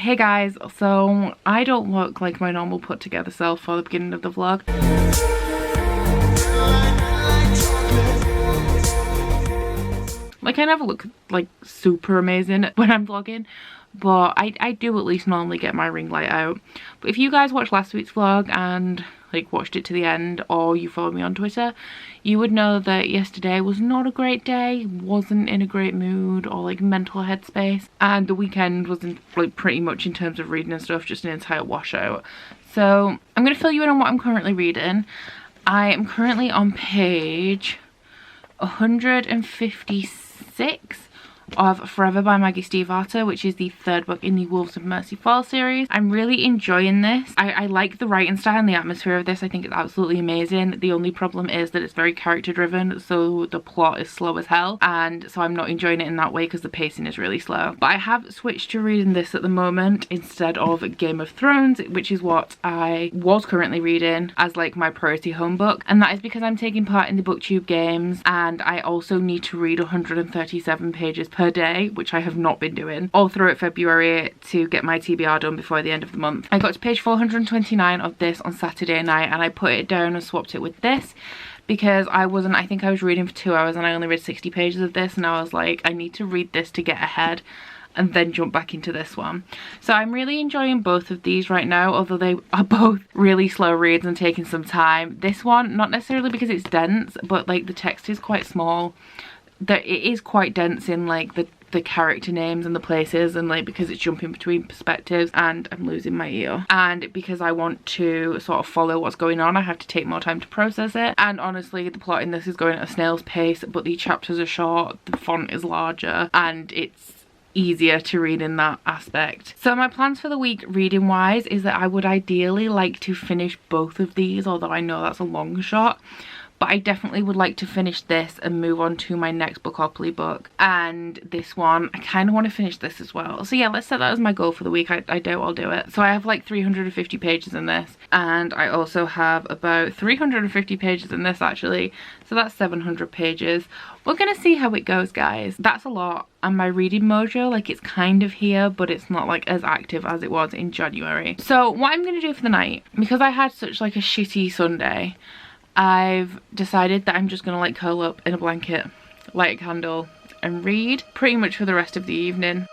Hey guys, so I don't look like my normal put together self for the beginning of the vlog. Like, I never look like super amazing when I'm vlogging, but I do at least normally get my ring light out. But if you guys watched last week's vlog and like watched it to the end, or you follow me on Twitter, you would know that yesterday was not a great day, wasn't in a great mood or like mental headspace, and the weekend wasn't like pretty much in terms of reading and stuff, just an entire washout. So I'm gonna fill you in on what I'm currently reading. I am currently on page 156 of Forever by Maggie Stiefvater, which is the third book in the Wolves of Mercy Falls series. I'm really enjoying this. I like the writing style and the atmosphere of this. I think it's absolutely amazing. The only problem is that it's very character driven, so the plot is slow as hell, and so I'm not enjoying it in that way because the pacing is really slow. But I have switched to reading this at the moment instead of Game of Thrones, which is what I was currently reading as like my priority home book, and that is because I'm taking part in the BookTube games, and I also need to read 137 pages per day, which I have not been doing all throughout February to get my TBR done before the end of the month. I got to page 429 of this on Saturday night, and I put it down and swapped it with this because I think I was reading for 2 hours and I only read 60 pages of this, and I was like, I need to read this to get ahead and then jump back into this one. So I'm really enjoying both of these right now, although they are both really slow reads and taking some time. This one, not necessarily because it's dense, but like the text is quite small. That it is quite dense in like the character names and the places, and like because it's jumping between perspectives, and I'm losing my ear, and because I want to sort of follow what's going on, I have to take more time to process it. And honestly, the plot in this is going at a snail's pace, but the chapters are short, the font is larger, and it's easier to read in that aspect. So my plans for the week reading wise is that I would ideally like to finish both of these, although I know that's a long shot. But I definitely would like to finish this and move on to my next Bookopoly book. And this one, I kind of want to finish this as well. So yeah, let's set that as my goal for the week. I doubt I'll do it. So I have like 350 pages in this. And I also have about 350 pages in this actually. So that's 700 pages. We're going to see how it goes, guys. That's a lot. And my reading mojo, like it's kind of here, but it's not like as active as it was in January. So what I'm going to do for the night, because I had such like a shitty Sunday, I've decided that I'm just gonna like curl up in a blanket, light a candle and read pretty much for the rest of the evening.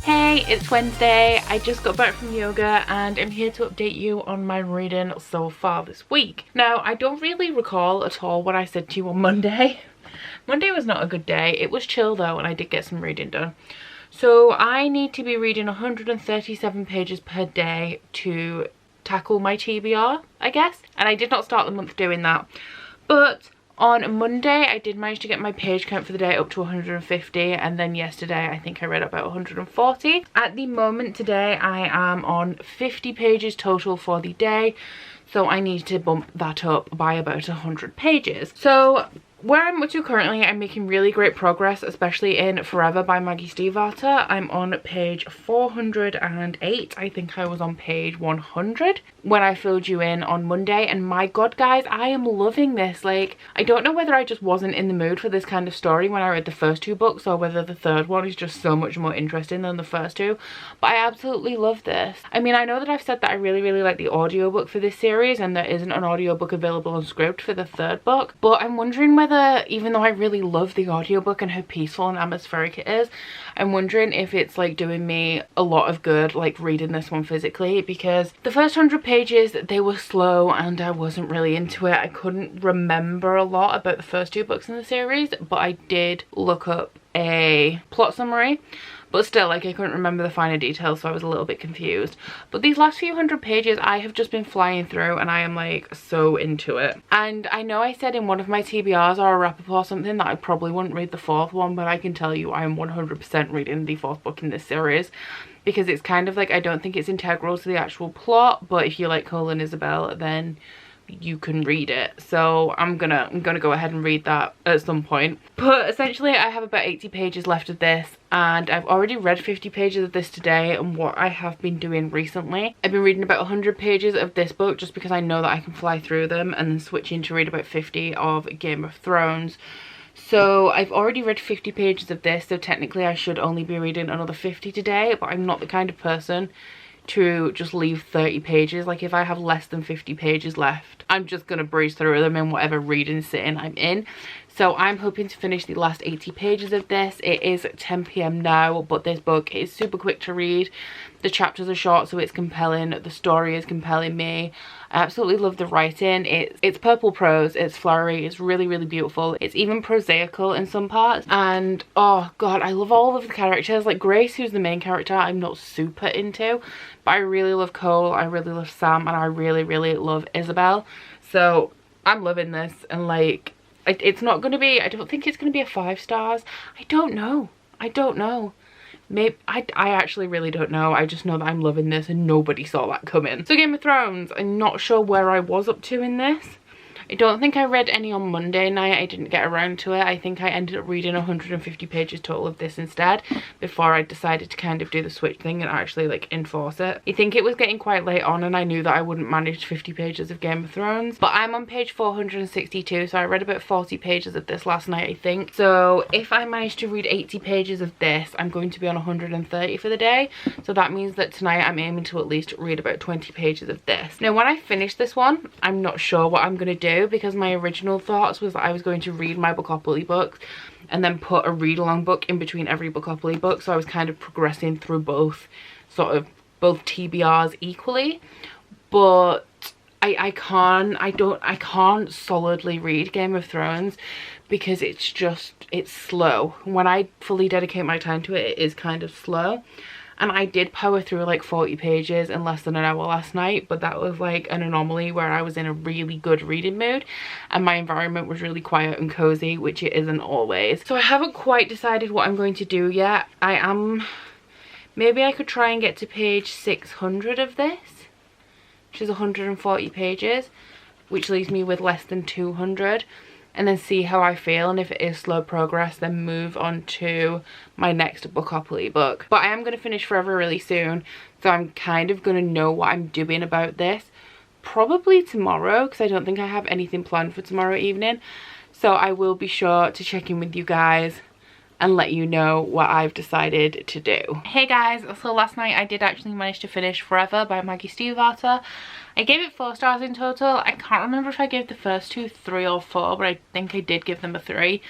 Hey, it's Wednesday. I just got back from yoga and I'm here to update you on my reading so far this week. Now, I don't really recall at all what I said to you on Monday. Monday was not a good day. It was chill though, and I did get some reading done. So I need to be reading 137 pages per day to tackle my TBR, I guess. And I did not start the month doing that. But on Monday, I did manage to get my page count for the day up to 150, and then yesterday I think I read about 140. At the moment today, I am on 50 pages total for the day, so I need to bump that up by about 100 pages. So where I'm up to currently, I'm making really great progress, especially in Forever by Maggie Stiefvater. I'm on page 408. I think I was on page 100 when I filled you in on Monday, and my god guys, I am loving this. Like, I don't know whether I just wasn't in the mood for this kind of story when I read the first two books, or whether the third one is just so much more interesting than the first two, but I absolutely love this. I mean, I know that I've said that I really like the audiobook for this series, and there isn't an audiobook available on Scribd for the third book, but I'm wondering whether, even though I really love the audiobook and how peaceful and atmospheric it is, I'm wondering if it's like doing me a lot of good like reading this one physically, because the first 100 pages, they were slow and I wasn't really into it. I couldn't remember a lot about the first two books in the series, but I did look up a plot summary, but still, like, I couldn't remember the finer details, so I was a little bit confused. But these last few hundred pages I have just been flying through, and I am like so into it. And I know I said in one of my TBRs or a wrap-up or something that I probably wouldn't read the fourth one, but I can tell you I am 100% reading the fourth book in this series, because it's kind of like, I don't think it's integral to the actual plot, but if you like Cole and Isabel, then you can read it. So I'm gonna go ahead and read that at some point. But essentially I have about 80 pages left of this, and I've already read 50 pages of this today. And what I have been doing recently, I've been reading about 100 pages of this book just because I know that I can fly through them, and then switching to read about 50 of Game of Thrones. So I've already read 50 pages of this, so technically I should only be reading another 50 today, but I'm not the kind of person to just leave 30 pages. Like, if I have less than 50 pages left, I'm just gonna breeze through them in whatever reading sitting I'm in. So I'm hoping to finish the last 80 pages of this. It is 10 p.m. now, but this book is super quick to read. The chapters are short, so it's compelling. The story is compelling me. I absolutely love the writing. It's purple prose, it's flowery, it's really, really beautiful. It's even prosaical in some parts. And oh god, I love all of the characters. Like Grace, who's the main character, I'm not super into, but I really love Cole, I really love Sam, and I really, really love Isabel. So I'm loving this, and like, it's not going to be, I don't think it's going to be a 5 stars. I don't know. Maybe, I actually really don't know. I just know that I'm loving this, and nobody saw that coming. So Game of Thrones, I'm not sure where I was up to in this. I don't think I read any on Monday night. I didn't get around to it. I think I ended up reading 150 pages total of this instead, before I decided to kind of do the switch thing and actually like enforce it. I think it was getting quite late on, and I knew that I wouldn't manage 50 pages of Game of Thrones. But I'm on page 462, so I read about 40 pages of this last night, I think. So if I manage to read 80 pages of this, I'm going to be on 130 for the day. So that means that tonight I'm aiming to at least read about 20 pages of this. Now when I finish this one, I'm not sure what I'm going to do, because my original thoughts was that I was going to read my Bookopoly books and then put a read-along book in between every Bookopoly book, so I was kind of progressing through both TBRs equally. But I can't solidly read Game of Thrones because it's slow. When I fully dedicate my time to it, it is kind of slow. And I did power through like 40 pages in less than an hour last night, but that was like an anomaly where I was in a really good reading mood and my environment was really quiet and cozy, which it isn't always. So I haven't quite decided what I'm going to do yet. Maybe I could try and get to page 600 of this, which is 140 pages, which leaves me with less than 200. And then see how I feel, and if it is slow progress, then move on to my next Bookopoly book. But I am going to finish Forever really soon, so I'm kind of going to know what I'm doing about this probably tomorrow, because I don't think I have anything planned for tomorrow evening. So I will be sure to check in with you guys and let you know what I've decided to do. Hey guys, so last night I did actually manage to finish Forever by Maggie Stiefvater. I gave it 4 stars in total. I can't remember if I gave the first two 3 or 4, but I think I did give them a 3.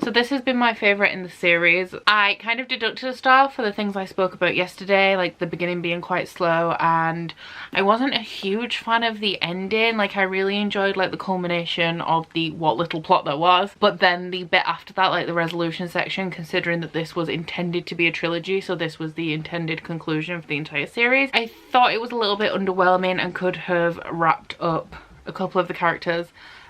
So this has been my favourite in the series. I kind of deducted a star for the things I spoke about yesterday, like the beginning being quite slow, and I wasn't a huge fan of the ending. Like, I really enjoyed like the culmination of the what little plot there was, but then the bit after that, like the resolution section, considering that this was intended to be a trilogy, so this was the intended conclusion for the entire series, I thought it was a little bit underwhelming and could have wrapped up a couple of the characters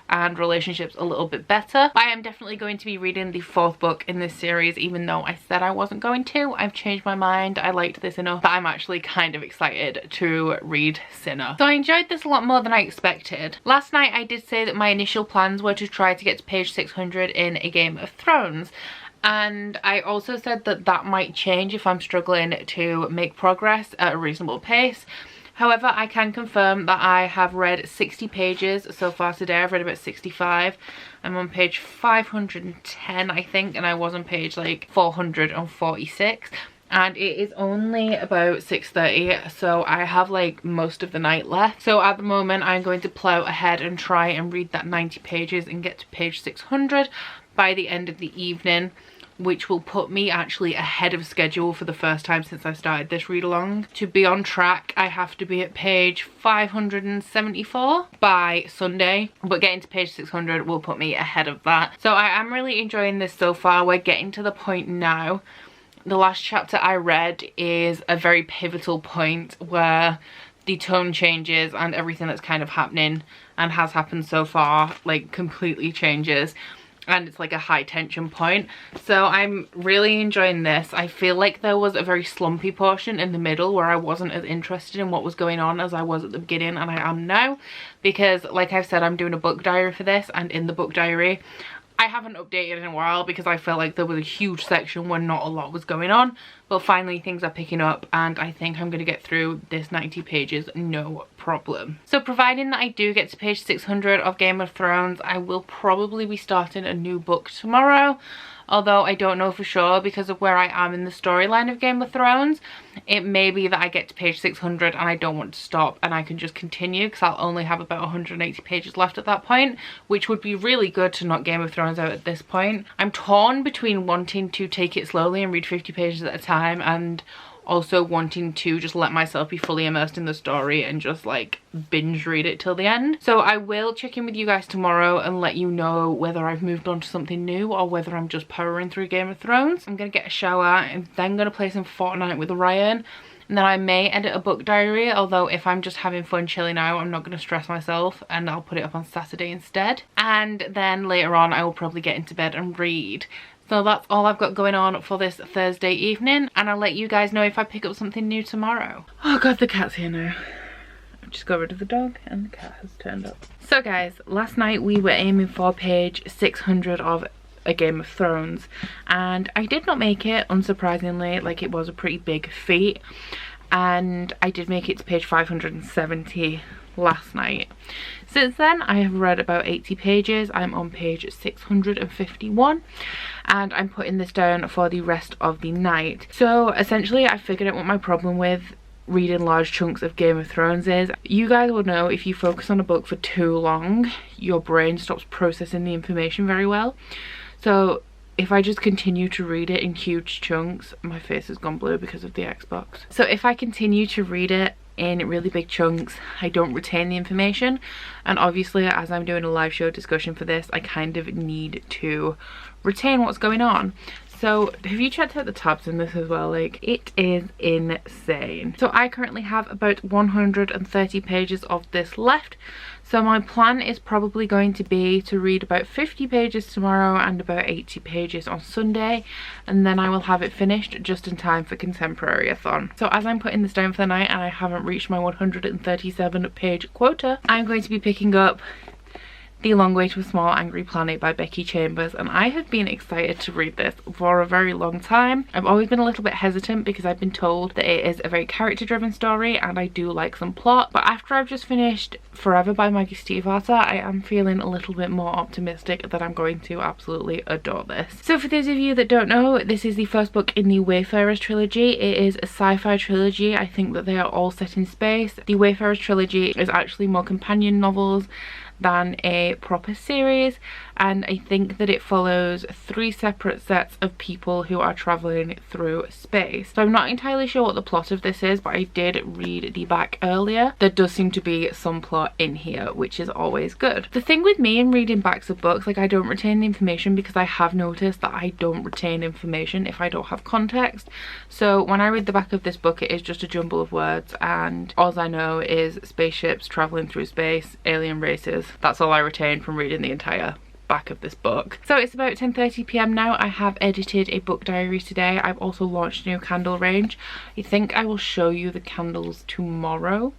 and relationships a little bit better. I am definitely going to be reading the 4th book in this series, even though I said I wasn't going to. I've changed my mind. I liked this enough that I'm actually kind of excited to read Sinner. So I enjoyed this a lot more than I expected. Last night I did say that my initial plans were to try to get to page 600 in A Game of Thrones. And I also said that that might change if I'm struggling to make progress at a reasonable pace. However, I can confirm that I have read 60 pages so far today. I've read about 65. I'm on page 510, I think, and I was on page like 446. And it is only about 6:30, so I have like most of the night left. So at the moment, I'm going to plow ahead and try and read that 90 pages and get to page 600 by the end of the evening. which will put me actually ahead of schedule for the first time since I started this read along. To be on track, I have to be at page 574 by Sunday, but getting to page 600 will put me ahead of that. So I am really enjoying this so far. We're getting to the point now. The last chapter I read is a very pivotal point where the tone changes and everything that's kind of happening and has happened so far like completely changes, and it's like a high tension point. So I'm really enjoying this. I feel like there was a very slumpy portion in the middle where I wasn't as interested in what was going on as I was at the beginning, and I am now, because like I've said, I'm doing a book diary for this, and in the book diary I haven't updated in a while because I felt like there was a huge section where not a lot was going on, but finally things are picking up and I think I'm going to get through this 90 pages no problem. So providing that I do get to page 600 of Game of Thrones, I will probably be starting a new book tomorrow. Although I don't know for sure because of where I am in the storyline of Game of Thrones. It may be that I get to page 600 and I don't want to stop and I can just continue, because I'll only have about 180 pages left at that point, which would be really good to knock Game of Thrones out at this point. I'm torn between wanting to take it slowly and read 50 pages at a time, and also wanting to just let myself be fully immersed in the story and just like binge read it till the end. So I will check in with you guys tomorrow and let you know whether I've moved on to something new or whether I'm just powering through Game of Thrones. I'm gonna get a shower and then gonna play some Fortnite with Ryan, and then I may edit a book diary, although if I'm just having fun chilling out, I'm not going to stress myself, and I'll put it up on Saturday instead. And then later on I will probably get into bed and read. So that's all I've got going on for this Thursday evening, and I'll let you guys know if I pick up something new tomorrow. Oh god, the cat's here now. I've just got rid of the dog and the cat has turned up. So guys, last night we were aiming for page 600 of A Game of Thrones, and I did not make it, unsurprisingly. Like, it was a pretty big feat, and I did make it to page 570 last night. Since then I have read about 80 pages. I'm on page 651 and I'm putting this down for the rest of the night. So essentially I figured out what my problem with reading large chunks of Game of Thrones is. You guys will know if you focus on a book for too long, your brain stops processing the information very well. So if I just continue to read it in huge chunks, my face has gone blue because of the Xbox. So if I continue to read it in really big chunks, I don't retain the information, and obviously as I'm doing a live show discussion for this, I kind of need to retain what's going on. So have you checked out the tabs in this as well? Like, it is insane. So I currently have about 130 pages of this left. So my plan is probably going to be to read about 50 pages tomorrow and about 80 pages on Sunday, and then I will have it finished just in time for Contemporary-a-thon. So as I'm putting this down for the night and I haven't reached my 137 page quota, I'm going to be picking up The Long Way to a Small Angry Planet by Becky Chambers, and I have been excited to read this for a very long time. I've always been a little bit hesitant because I've been told that it is a very character driven story and I do like some plot, but after I've just finished Forever by Maggie Stiefvater, I am feeling a little bit more optimistic that I'm going to absolutely adore this. So for those of you that don't know, this is the first book in the Wayfarers trilogy. It is a sci-fi trilogy. I think that they are all set in space. The Wayfarers trilogy is actually more companion novels than a proper series, and I think that it follows 3 separate sets of people who are traveling through space. So I'm not entirely sure what the plot of this is, but I did read the back earlier. There does seem to be some plot in here, which is always good. The thing with me in reading backs of books, like, I don't retain the information because I have noticed that I don't retain information if I don't have context. So when I read the back of this book, it is just a jumble of words, and all I know is spaceships traveling through space, alien races. That's all I retain from reading the entire back of this book. So it's about 10:30 p.m. now. I have edited a book diary today. I've also launched a new candle range. I think I will show you the candles tomorrow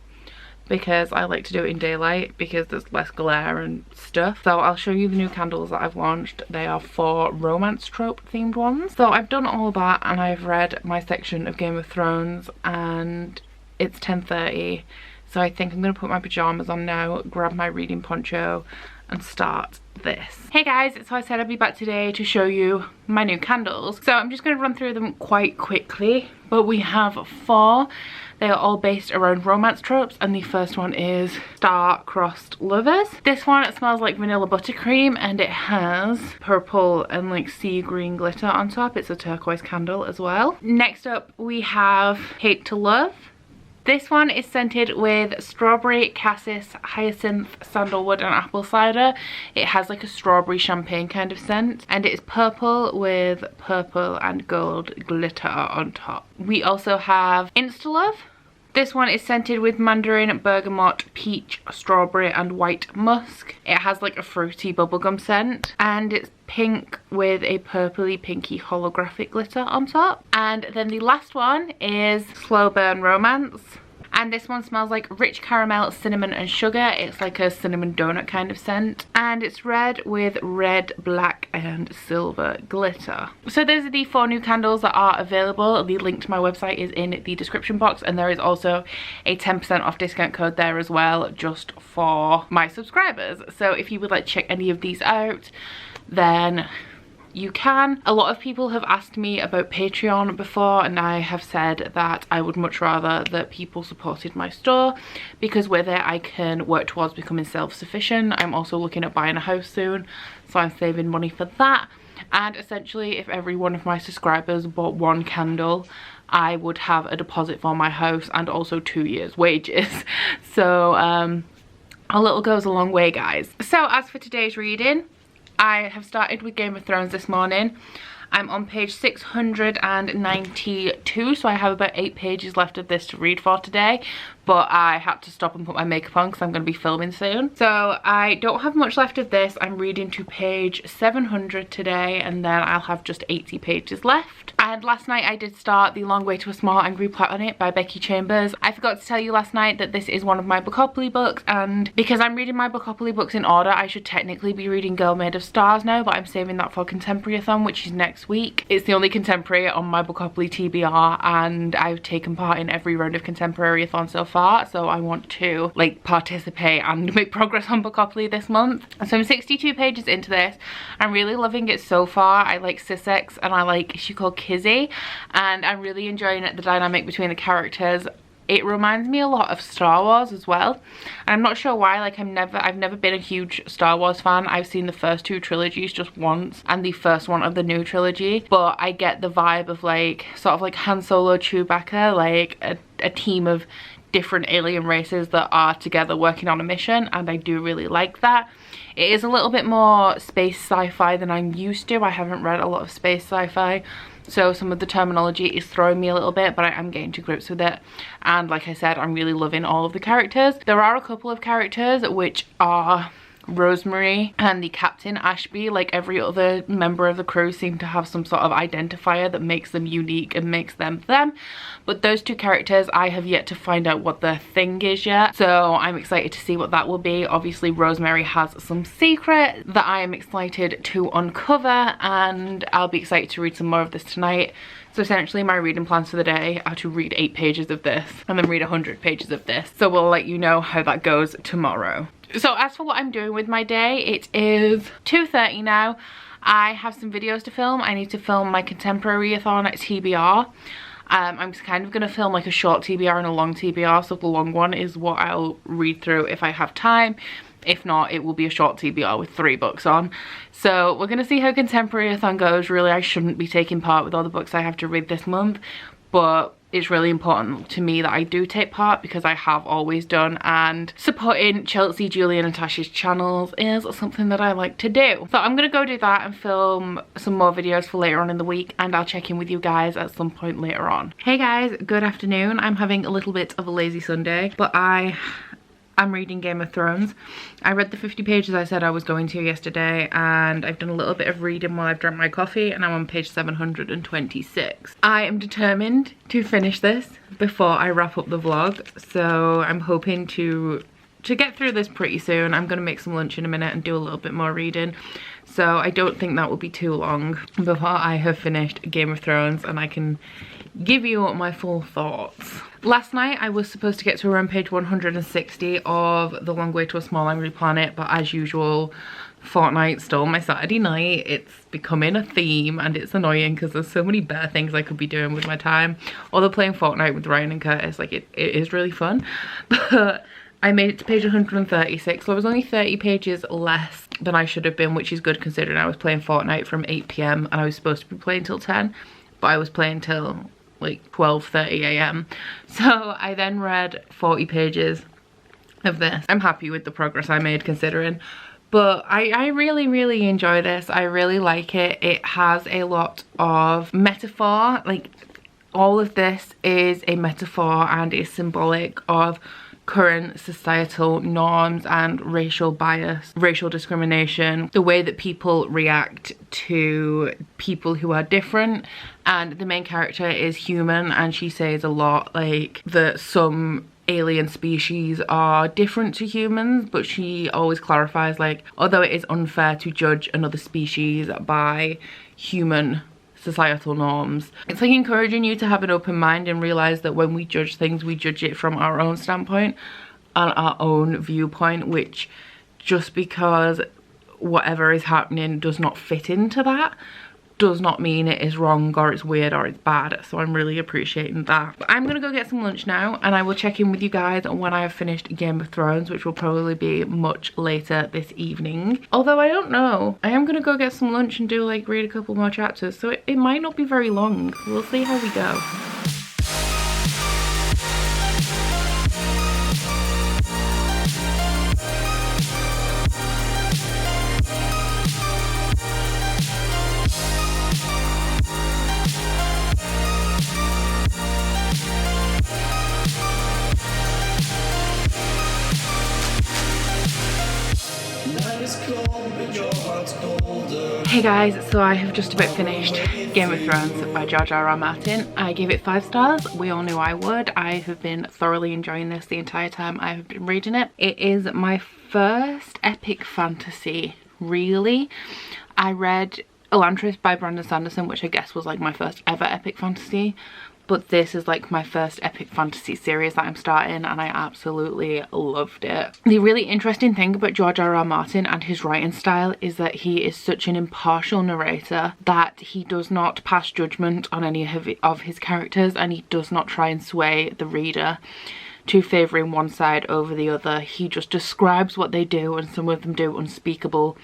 because I like to do it in daylight because there's less glare and stuff. So I'll show you the new candles that I've launched. They are 4 romance trope themed ones. So I've done all that and I've read my section of Game of Thrones, and it's 10:30. So I think I'm going to put my pajamas on now, grab my reading poncho and start this. Hey guys, so I said I'd be back today to show you my new candles. So I'm just going to run through them quite quickly, but we have 4 They are all based around romance tropes, and the first one is Star-Crossed Lovers. This one, it smells like vanilla buttercream, and it has purple and like sea green glitter on top. It's a turquoise candle as well. Next up we have Hate to Love. This one is scented with strawberry, cassis, hyacinth, sandalwood and apple cider. It has like a strawberry champagne kind of scent, and it's purple with purple and gold glitter on top. We also have Insta-Love. This one is scented with mandarin, bergamot, peach, strawberry and white musk. It has like a fruity bubblegum scent, and it's pink with a purpley pinky holographic glitter on top. And then the last one is Slow Burn Romance. And this one smells like rich caramel, cinnamon and sugar. It's like a cinnamon donut kind of scent, and it's red with red, black and silver glitter. So those are the 4 new candles that are available. The link to my website is in the description box, and there is also a 10% off discount code there as well, just for my subscribers. So if you would like to check any of these out, then you can. A lot of people have asked me about Patreon before, and I have said that I would much rather that people supported my store, because with it I can work towards becoming self-sufficient. I'm also looking at buying a house soon, so I'm saving money for that. And essentially, if every one of my subscribers bought 1 candle, I would have a deposit for my house and also 2 years wages. So a little goes a long way, guys. So as for today's reading, I have started with Game of Thrones this morning. I'm on page 692, so I have about 8 pages left of this to read for today, but I had to stop and put my makeup on because I'm going to be filming soon. So I don't have much left of this. I'm reading to page 700 today, and then I'll have just 80 pages left. And last night I did start The Long Way to a Small Angry Planet by Becky Chambers. I forgot to tell you last night that this is one of my Bookopoly books, and because I'm reading my Bookopoly books in order, I should technically be reading Girl Made of Stars now, but I'm saving that for Contemporary-a-thon, which is next week. It's the only contemporary on my Bookopoly TBR, and I've taken part in every round of Contemporary-a-thon so far, so I want to like participate and make progress on Bookopoly this month. So I'm 62 pages into this. I'm really loving it so far. I like Sussex, and I like, she's called Kizzy, and I'm really enjoying it, the dynamic between the characters. It reminds me a lot of Star Wars as well, and I'm not sure why. Like, I've never been a huge Star Wars fan. I've seen the first 2 trilogies just once, and the first one of the new trilogy, but I get the vibe of like sort of like Han Solo, Chewbacca, like a team of different alien races that are together working on a mission, and I do really like that. It is a little bit more space sci-fi than I'm used to. I haven't read a lot of space sci-fi, so some of the terminology is throwing me a little bit, but I am getting to grips with it. And like I said, I'm really loving all of the characters. There are a couple of characters which are Rosemary and the Captain Ashby. Like every other member of the crew seem to have some sort of identifier that makes them unique and makes them them, but those 2 characters, I have yet to find out what their thing is yet, so I'm excited to see what that will be. Obviously Rosemary has some secret that I am excited to uncover, and I'll be excited to read some more of this tonight. So essentially my reading plans for the day are to read 8 pages of this and then read 100 pages of this, so we'll let you know how that goes tomorrow. So as for what I'm doing with my day, it is 2:30 now. I have some videos to film. I need to film my Contemporary-a-thon at TBR. I'm kind of going to film like a short TBR and a long TBR, so the long one is what I'll read through if I have time. If not, it will be a short TBR with 3 books on. So we're going to see how Contemporary-a-thon goes. Really, I shouldn't be taking part with all the books I have to read this month, but it's really important to me that I do take part because I have always done, and supporting Chelsea, Julie and Natasha's channels is something that I like to do. So I'm gonna go do that and film some more videos for later on in the week, and I'll check in with you guys at some point later on. Hey guys, good afternoon. I'm having a little bit of a lazy Sunday, but I'm reading Game of Thrones. I read the 50 pages I said I was going to yesterday, and I've done a little bit of reading while I've drank my coffee, and I'm on page 726. I am determined to finish this before I wrap up the vlog, so I'm hoping to get through this pretty soon. I'm gonna make some lunch in a minute and do a little bit more reading, so I don't think that will be too long before I have finished Game of Thrones and I can give you my full thoughts. Last night I was supposed to get to around page 160 of The Long Way to a Small Angry Planet, but as usual Fortnite stole my Saturday night. It's becoming a theme and it's annoying because there's so many better things I could be doing with my time. Although playing Fortnite with Ryan and Curtis, like it is really fun. But I made it to page 136, so I was only 30 pages less than I should have been, which is good considering I was playing Fortnite from 8 PM and I was supposed to be playing till 10, but I was playing till like 12:30 AM. So I then read 40 pages of this. I'm happy with the progress I made considering. But I really enjoy this. I really like it. It has a lot of metaphor. Like, all of this is a metaphor and is symbolic of current societal norms and racial bias, racial discrimination, the way that people react to people who are different. And the main character is human, and she says a lot like that some alien species are different to humans, but she always clarifies, like, although it is unfair to judge another species by human societal norms, it's like encouraging you to have an open mind and realize that when we judge things, we judge it from our own standpoint and our own viewpoint, which just because whatever is happening does not fit into that does not mean it is wrong or it's weird or it's bad. So I'm really appreciating that. But I'm gonna go get some lunch now and I will check in with you guys when I have finished Game of Thrones, which will probably be much later this evening. Although I don't know, I am gonna go get some lunch and do like read a couple more chapters, so it might not be very long. We'll see how we go. Hey guys, so I have just about finished Game of Thrones by George R.R. Martin. I gave it 5 stars. We all knew I would. I have been thoroughly enjoying this the entire time I have been reading it. It is my first epic fantasy, really. I read Elantris by Brandon Sanderson, which I guess was like my first ever epic fantasy. But this is like my first epic fantasy series that I'm starting and I absolutely loved it. The really interesting thing about George R.R. Martin and his writing style is that he is such an impartial narrator that he does not pass judgment on any of his characters, and he does not try and sway the reader to favouring one side over the other. He just describes what they do, and some of them do unspeakable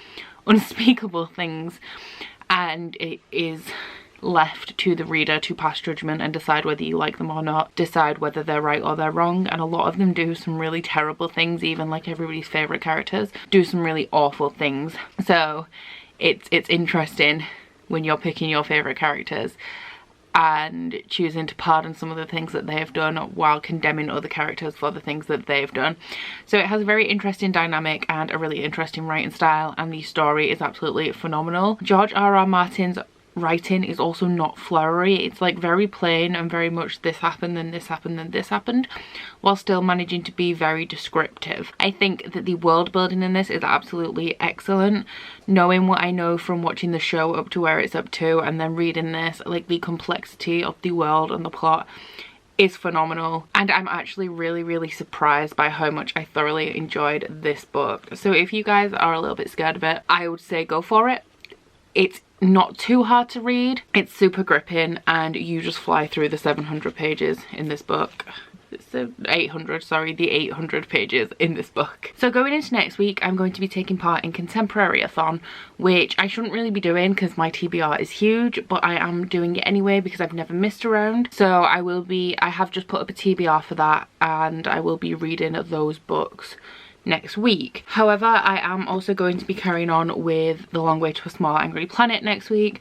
things, and it is left to the reader to pass judgment and decide whether you like them or not, decide whether they're right or they're wrong. And a lot of them do some really terrible things, even like everybody's favourite characters do some really awful things. So it's interesting when you're picking your favourite characters and choosing to pardon some of the things that they have done while condemning other characters for the things that they've done. So it has a very interesting dynamic and a really interesting writing style, and the story is absolutely phenomenal. George R.R. Martin's writing is also not flowery. It's like very plain and very much this happened, then this happened, then this happened, while still managing to be very descriptive. I think that the world building in this is absolutely excellent. Knowing what I know from watching the show up to where it's up to, and then reading this, like the complexity of the world and the plot is phenomenal. And I'm actually really surprised by how much I thoroughly enjoyed this book. So if you guys are a little bit scared of it, I would say go for it. It's not too hard to read, it's super gripping, and you just fly through the 700 pages in this book. It's the 800 pages in this book. So going into next week, I'm going to be taking part in Contemporary-a-thon, which I shouldn't really be doing because my TBR is huge, but I am doing it anyway because I've never missed a round. So I have just put up a TBR for that, and I will be reading those books next week. However, I am also going to be carrying on with The Long Way to a Small Angry Planet next week.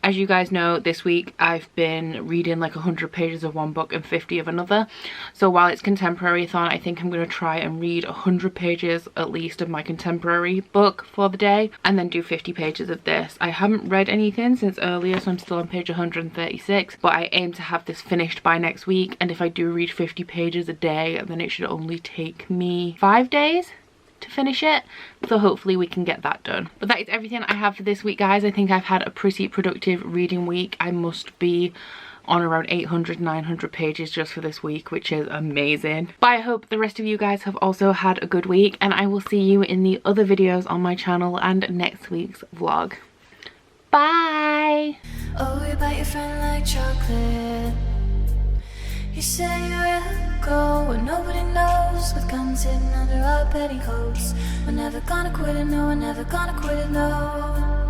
As you guys know, this week I've been reading like 100 pages of one book and 50 of another. So while it's Contemporary-a-thon, I think I'm going to try and read 100 pages at least of my contemporary book for the day, and then do 50 pages of this. I haven't read anything since earlier, so I'm still on page 136, but I aim to have this finished by next week, and if I do read 50 pages a day, then it should only take me 5 days to finish it, so hopefully we can get that done. But that is everything I have for this week, guys. I think I've had a pretty productive reading week. I must be on around 800, 900 pages just for this week, which is amazing. But I hope the rest of you guys have also had a good week, and I will see you in the other videos on my channel and next week's vlog. Bye! Oh, you bite your friend like chocolate. You say you'll go where nobody knows, with guns hidden under our petticoats. We're never gonna quit it, no, we're never gonna quit it, no.